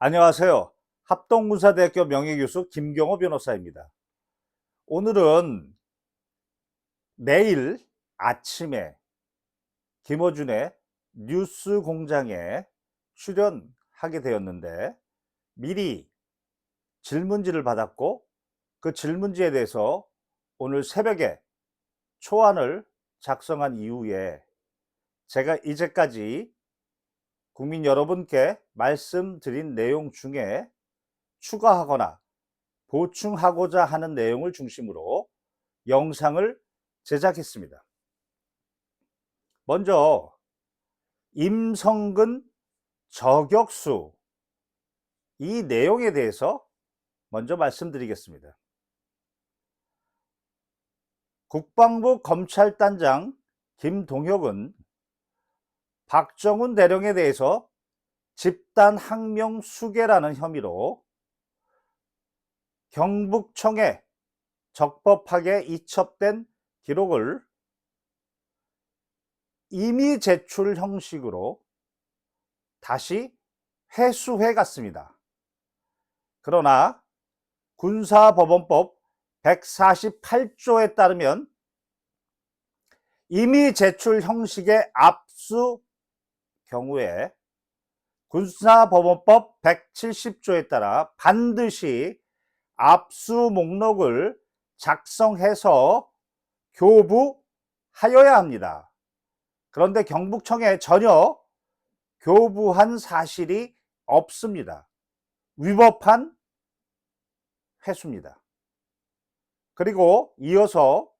안녕하세요. 합동문사대학교 명예교수 김경호 변호사입니다. 오늘은 내일 아침에 김어준의 뉴스 공장에 출연하게 되었는데 미리 질문지를 받았고 그 질문지에 대해서 오늘 새벽에 초안을 작성한 이후에 제가 이제까지 국민 여러분께 말씀드린 내용 중에 추가하거나 보충하고자 하는 내용을 중심으로 영상을 제작했습니다. 먼저 임성근 저격수 이 내용에 대해서 먼저 말씀드리겠습니다. 국방부 검찰단장 김동혁은 박정훈 대령에 대해서 집단 항명 수괴라는 혐의로 경북청에 적법하게 이첩된 기록을 임의 제출 형식으로 다시 회수해 갔습니다. 그러나 군사법원법 148조에 따르면 임의 제출 형식의 압수 경우에 군사법원법 170조에 따라 반드시 압수 목록을 작성해서 교부하여야 합니다. 그런데 경북청에 전혀 교부한 사실이 없습니다. 위법한 회수입니다. 그리고 이어서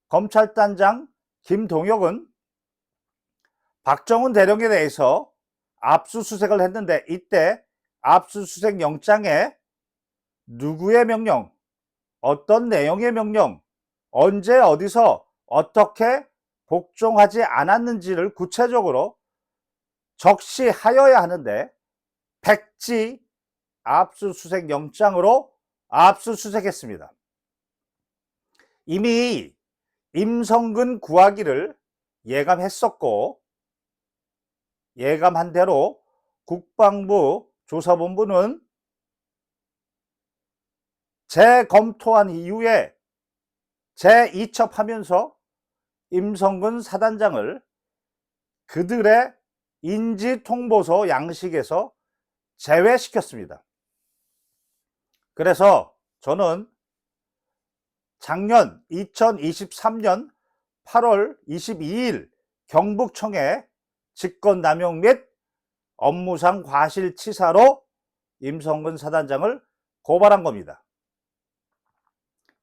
검찰단장 김동혁은 박정훈 대령에 대해서 압수수색을 했는데 이때 압수수색 영장에 누구의 명령, 어떤 내용의 명령, 언제 어디서 어떻게 복종하지 않았는지를 구체적으로 적시하여야 하는데 백지 압수수색 영장으로 압수수색했습니다. 이미 임성근 구하기를 예감했었고 예감한 대로 국방부 조사본부는 재검토한 이후에 재이첩하면서 임성근 사단장을 그들의 인지통보서 양식에서 제외시켰습니다. 그래서 저는 작년 2023년 8월 22일 경북청에 직권남용 및 업무상 과실치사로 임성근 사단장을 고발한 겁니다.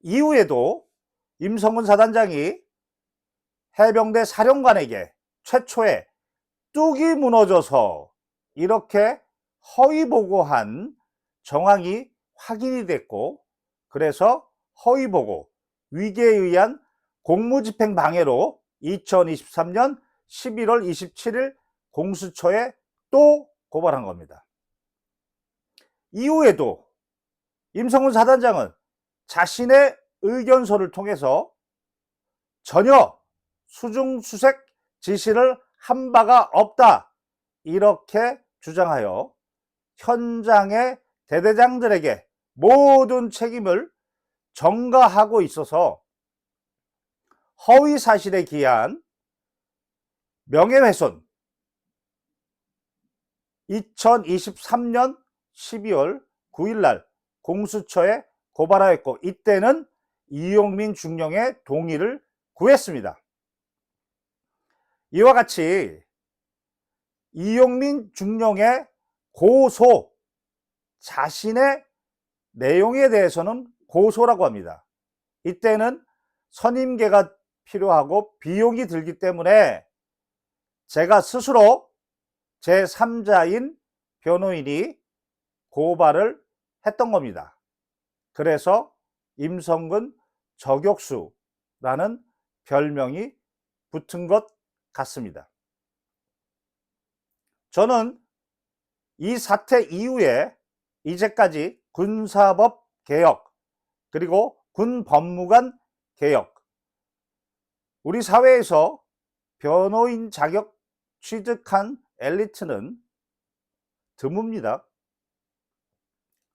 이후에도 임성근 사단장이 해병대 사령관에게 최초에 뚝이 무너져서 이렇게 허위보고한 정황이 확인이 됐고 그래서 허위보고, 위계에 의한 공무집행 방해로 2023년 11월 27일 공수처에 또 고발한 겁니다. 이후에도 임성근 사단장은 자신의 의견서를 통해서 전혀 수중수색 지시를 한 바가 없다 이렇게 주장하여 현장의 대대장들에게 모든 책임을 전가하고 있어서 허위사실에 기한 명예훼손 2023년 12월 9일 날 공수처에 고발하였고 이때는 이용민 중령의 동의를 구했습니다. 이와 같이 이용민 중령의 고소 자신의 내용에 대해서는 고소라고 합니다. 이때는 선임계가 필요하고 비용이 들기 때문에 제가 스스로 제3자인 변호인이 고발을 했던 겁니다. 그래서 임성근 저격수라는 별명이 붙은 것 같습니다. 저는 이 사태 이후에 이제까지 군사법 개혁 그리고 군법무관 개혁 우리 사회에서 변호인 자격 취득한 엘리트는 드뭅니다.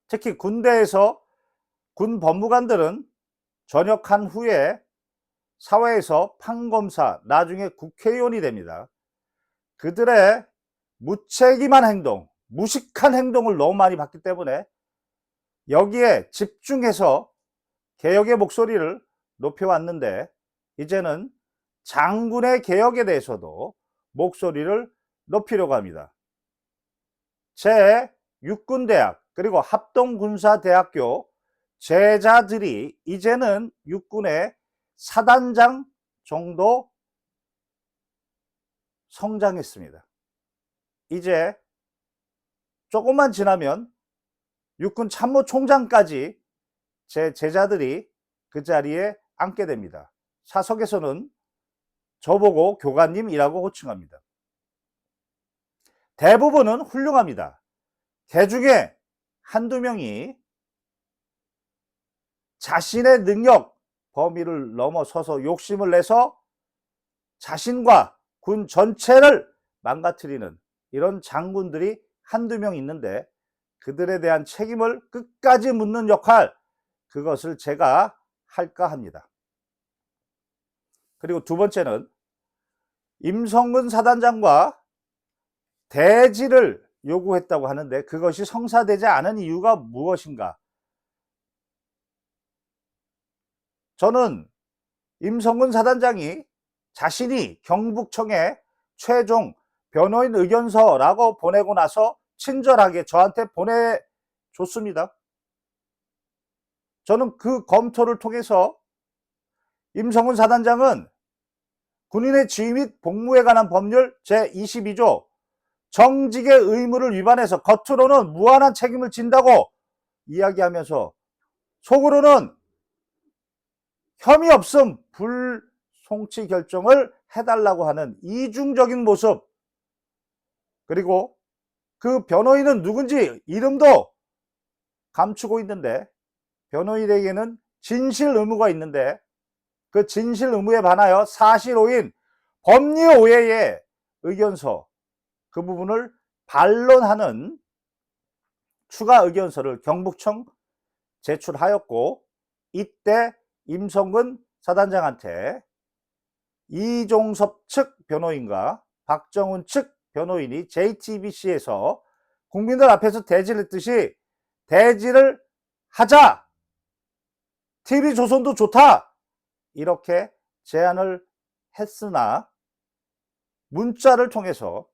특히 군대에서 군 법무관들은 전역한 후에 사회에서 판검사, 나중에 국회의원이 됩니다. 그들의 무책임한 행동, 무식한 행동을 너무 많이 봤기 때문에 여기에 집중해서 개혁의 목소리를 높여왔는데, 이제는 장군의 개혁에 대해서도 목소리를 높이려고 합니다. 제6군대학 그리고 합동군사대학교 제자들이 이제는 육군의 사단장 정도 성장했습니다. 이제 조금만 지나면 육군 참모총장까지 제 제자들이 그 자리에 앉게 됩니다. 사석에서는 저보고 교관님이라고 호칭합니다. 대부분은 훌륭합니다. 그 중에 한두 명이 자신의 능력 범위를 넘어서서 욕심을 내서 자신과 군 전체를 망가뜨리는 이런 장군들이 한두 명 있는데, 그들에 대한 책임을 끝까지 묻는 역할, 그것을 제가 할까 합니다. 그리고 두 번째는 임성근 사단장과 대지를 요구했다고 하는데, 그것이 성사되지 않은 이유가 무엇인가? 저는 임성근 사단장이 자신이 경북청에 최종 변호인 의견서라고 보내고 나서 친절하게 저한테 보내줬습니다. 저는 그 검토를 통해서 임성근 사단장은 군인의 지휘 및 복무에 관한 법률 제22조 정직의 의무를 위반해서 겉으로는 무한한 책임을 진다고 이야기하면서 속으로는 혐의 없음 불송치 결정을 해달라고 하는 이중적인 모습, 그리고 그 변호인은 누군지 이름도 감추고 있는데, 변호인에게는 진실 의무가 있는데 그 진실 의무에 반하여 사실 오인 법리 오해의 의견서, 그 부분을 반론하는 추가 의견서를 경북청 제출하였고, 이때 임성근 사단장한테 이종섭 측 변호인과 박정훈 측 변호인이 JTBC에서 국민들 앞에서 대지를 했듯이 대지를 하자, TV조선도 좋다, 이렇게 제안을 했으나 문자를 통해서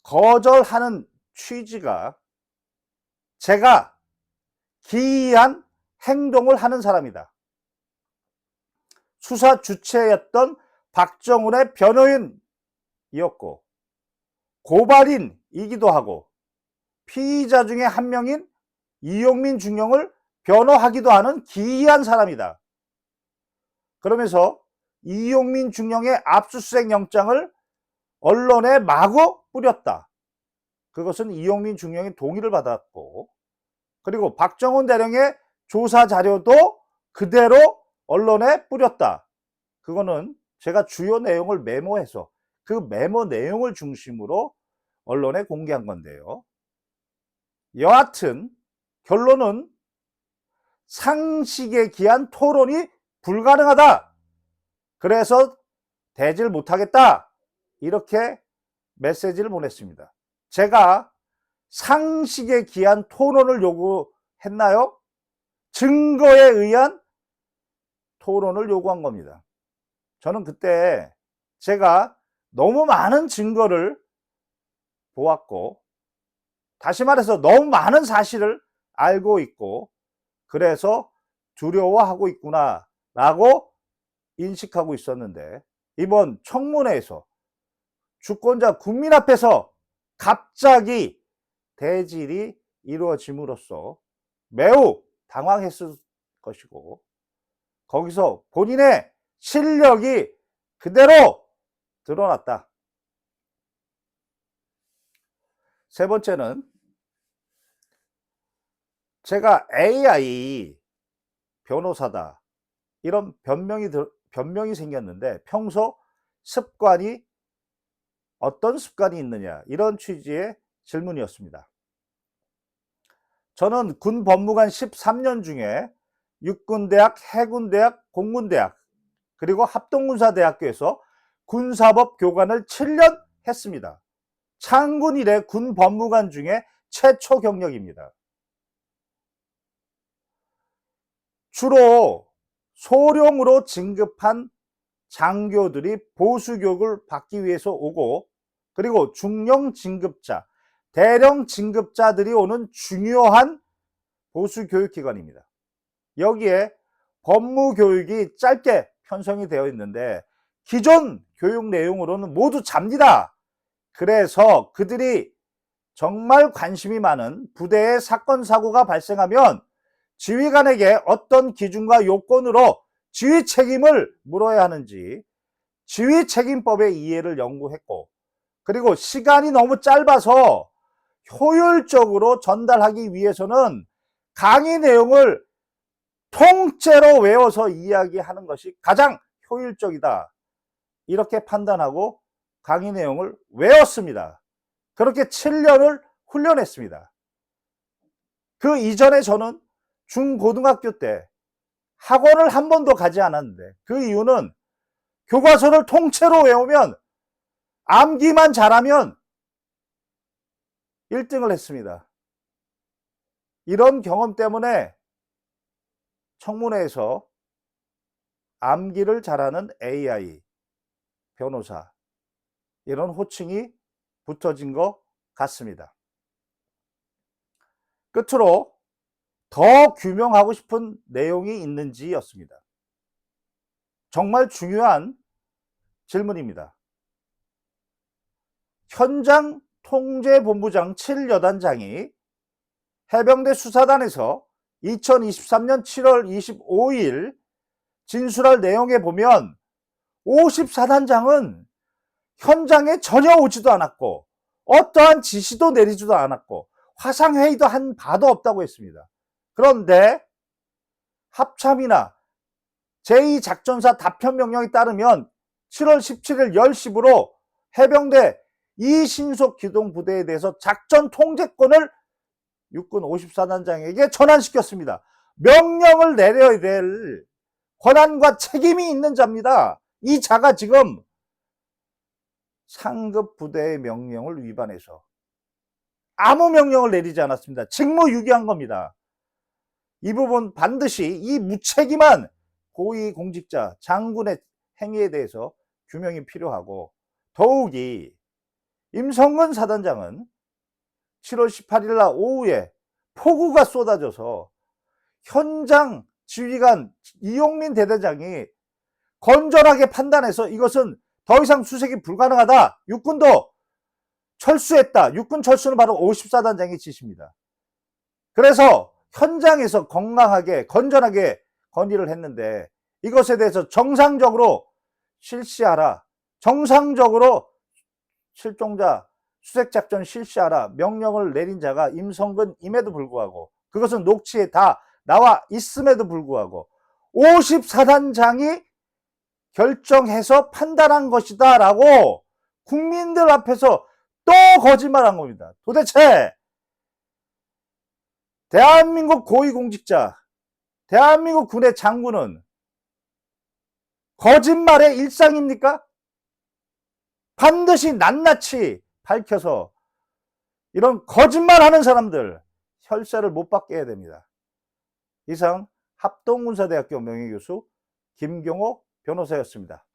거절하는 취지가 제가 기이한 행동을 하는 사람이다, 수사 주체였던 박정훈의 변호인이었고 고발인이기도 하고 피의자 중에 한 명인 이용민 중령을 변호하기도 하는 기이한 사람이다. 그러면서 이용민 중령의 압수수색 영장을 언론에 마구 뿌렸다. 그것은 이용민 중령의 동의를 받았고, 그리고 박정훈 대령의 조사 자료도 그대로 언론에 뿌렸다. 그거는 제가 주요 내용을 메모해서 그 메모 내용을 중심으로 언론에 공개한 건데요. 여하튼 결론은 상식에 기한 토론이 불가능하다, 그래서 대질 못하겠다, 이렇게 메시지를 보냈습니다. 제가 상식에 기한 토론을 요구했나요? 증거에 의한 토론을 요구한 겁니다. 저는 그때 제가 너무 많은 증거를 보았고, 다시 말해서 너무 많은 사실을 알고 있고, 그래서 두려워하고 있구나 라고 인식하고 있었는데, 이번 청문회에서 주권자 국민 앞에서 갑자기 대질이 이루어짐으로써 매우 당황했을 것이고, 거기서 본인의 실력이 그대로 드러났다. 세 번째는 제가 AI 변호사다, 이런 변명이 생겼는데 평소 습관이 어떤 습관이 있느냐, 이런 취지의 질문이었습니다. 저는 군 법무관 13년 중에 육군대학, 해군대학, 공군대학, 그리고 합동군사대학교에서 군사법 교관을 7년 했습니다. 창군 이래 군 법무관 중에 최초 경력입니다. 주로 소령으로 진급한 장교들이 보수교육을 받기 위해서 오고, 그리고 중령 진급자, 대령 진급자들이 오는 중요한 보수교육기관입니다. 여기에 법무교육이 짧게 편성이 되어 있는데 기존 교육 내용으로는 모두 잡니다. 그래서 그들이 정말 관심이 많은 부대의 사건 사고가 발생하면 지휘관에게 어떤 기준과 요건으로 지휘 책임을 물어야 하는지 지휘 책임법의 이해를 연구했고, 그리고 시간이 너무 짧아서 효율적으로 전달하기 위해서는 강의 내용을 통째로 외워서 이야기하는 것이 가장 효율적이다, 이렇게 판단하고 강의 내용을 외웠습니다. 그렇게 7년을 훈련했습니다. 그 이전에 저는 중고등학교 때 학원을 한 번도 가지 않았는데, 그 이유는 교과서를 통째로 외우면 암기만 잘하면 1등을 했습니다. 이런 경험 때문에 청문회에서 암기를 잘하는 AI 변호사, 이런 호칭이 붙어진 것 같습니다. 끝으로 더 규명하고 싶은 내용이 있는지였습니다. 정말 중요한 질문입니다. 현장 통제본부장 7여단장이 해병대 수사단에서 2023년 7월 25일 진술할 내용에 보면 54단장은 현장에 전혀 오지도 않았고 어떠한 지시도 내리지도 않았고 화상회의도 한 바도 없다고 했습니다. 그런데 합참이나 제2작전사 답변명령에 따르면 7월 17일 10시부로 해병대 이신속 기동부대에 대해서 작전 통제권을 육군 54단장에게 전환시켰습니다. 명령을 내려야 될 권한과 책임이 있는 자입니다. 이 자가 지금 상급 부대의 명령을 위반해서 아무 명령을 내리지 않았습니다. 직무유기한 겁니다. 이 부분 반드시 이 무책임한 고위공직자 장군의 행위에 대해서 규명이 필요하고, 더욱이 임성근 사단장은 7월 18일 날 오후에 폭우가 쏟아져서 현장 지휘관 이용민 대대장이 건전하게 판단해서 이것은 더 이상 수색이 불가능하다, 육군도 철수했다. 육군 철수는 바로 54단장의 지시입니다. 그래서 현장에서 건강하게 건전하게 건의를 했는데 이것에 대해서 정상적으로 실시하라, 정상적으로 실종자 수색작전 실시하라 명령을 내린 자가 임성근임에도 불구하고, 그것은 녹취에 다 나와 있음에도 불구하고 54단장이 결정해서 판단한 것이다 라고 국민들 앞에서 또 거짓말한 겁니다. 도대체 대한민국 고위공직자, 대한민국 군의 장군은 거짓말의 일상입니까? 반드시 낱낱이 밝혀서 이런 거짓말하는 사람들 혈세를 못 받게 해야 됩니다. 이상 합동군사대학교 명예교수 김경호 변호사였습니다.